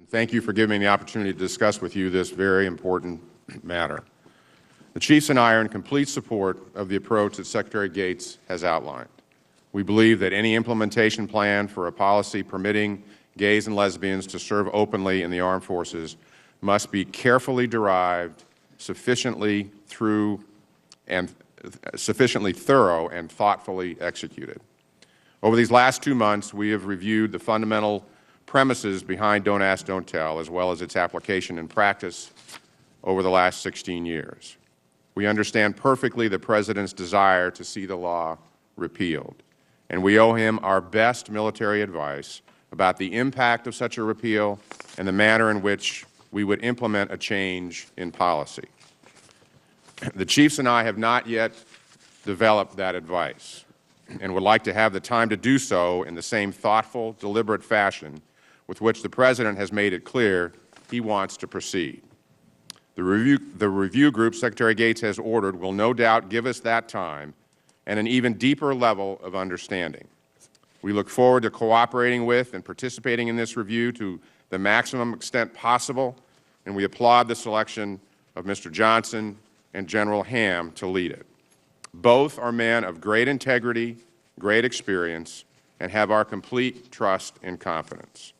Thank you for giving me the opportunity to discuss with you this very important matter. The Chiefs and I are in complete support of the approach that Secretary Gates has outlined. We believe that any implementation plan for a policy permitting gays and lesbians to serve openly in the armed forces must be carefully derived, sufficiently thorough, and thoughtfully executed. Over these last 2 months, we have reviewed the fundamental premises behind Don't Ask, Don't Tell, as well as its application in practice over the last 16 years. We understand perfectly the President's desire to see the law repealed, and we owe him our best military advice about the impact of such a repeal and the manner in which we would implement a change in policy. The Chiefs and I have not yet developed that advice and would like to have the time to do so in the same thoughtful, deliberate fashion with which the President has made it clear he wants to proceed. The review group Secretary Gates has ordered will no doubt give us that time and an even deeper level of understanding. We look forward to cooperating with and participating in this review to the maximum extent possible, and we applaud the selection of Mr. Johnson and General Ham to lead it. Both are men of great integrity, great experience, and have our complete trust and confidence.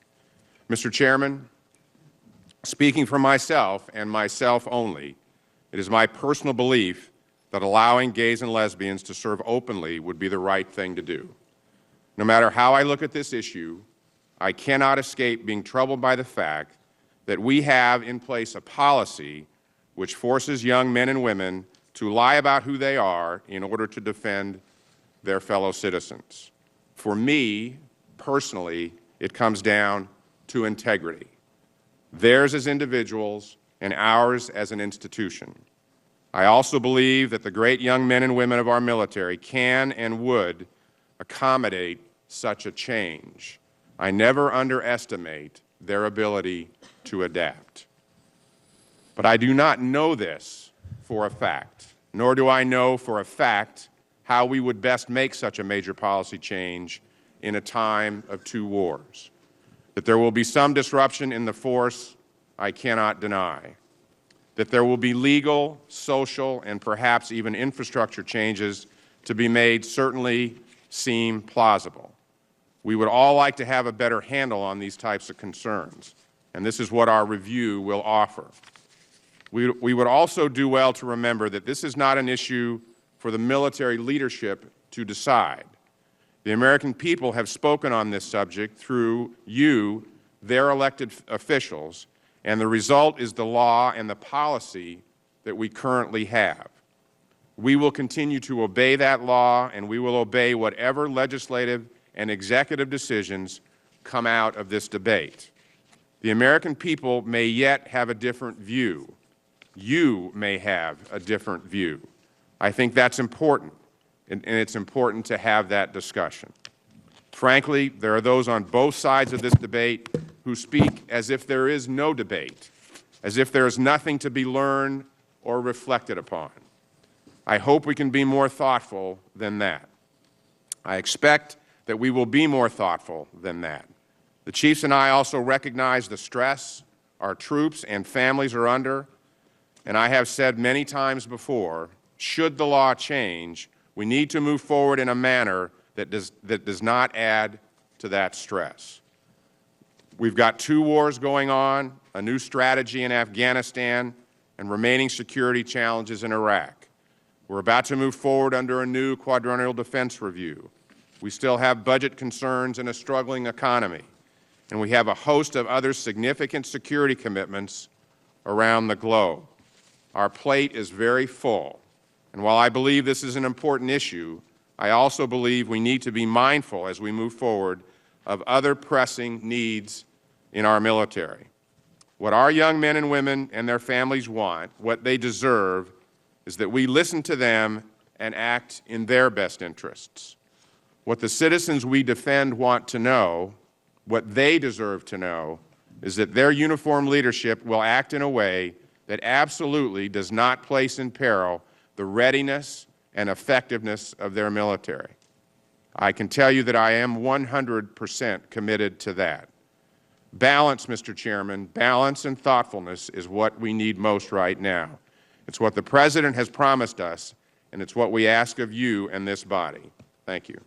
Mr. Chairman, speaking for myself and myself only, it is my personal belief that allowing gays and lesbians to serve openly would be the right thing to do. No matter how I look at this issue, I cannot escape being troubled by the fact that we have in place a policy which forces young men and women to lie about who they are in order to defend their fellow citizens. For me, personally, it comes down to integrity, theirs as individuals and ours as an institution. I also believe that the great young men and women of our military can and would accommodate such a change. I never underestimate their ability to adapt. But I do not know this for a fact, nor do I know for a fact how we would best make such a major policy change in a time of 2 wars. That there will be some disruption in the force, I cannot deny. That there will be legal, social, and perhaps even infrastructure changes to be made certainly seem plausible. We would all like to have a better handle on these types of concerns, and this is what our review will offer. We would also do well to remember that this is not an issue for the military leadership to decide. The American people have spoken on this subject through you, their elected officials, and the result is the law and the policy that we currently have. We will continue to obey that law, and we will obey whatever legislative and executive decisions come out of this debate. The American people may yet have a different view. You may have a different view. I think that's important, and it's important to have that discussion. Frankly, there are those on both sides of this debate who speak as if there is no debate, as if there is nothing to be learned or reflected upon. I hope we can be more thoughtful than that. I expect that we will be more thoughtful than that. The Chiefs and I also recognize the stress our troops and families are under, and I have said many times before, should the law change, we need to move forward in a manner that does not add to that stress. We've got 2 wars going on, a new strategy in Afghanistan, and remaining security challenges in Iraq. We're about to move forward under a new quadrennial defense review. We still have budget concerns and a struggling economy, and we have a host of other significant security commitments around the globe. Our plate is very full, and while I believe this is an important issue, I also believe we need to be mindful as we move forward of other pressing needs in our military. What our young men and women and their families want, what they deserve, is that we listen to them and act in their best interests. What the citizens we defend want to know, what they deserve to know, is that their uniformed leadership will act in a way that absolutely does not place in peril the readiness and effectiveness of their military. I can tell you that I am 100% committed to that. Balance, Mr. Chairman, balance and thoughtfulness is what we need most right now. It's what the President has promised us, and it's what we ask of you and this body. Thank you.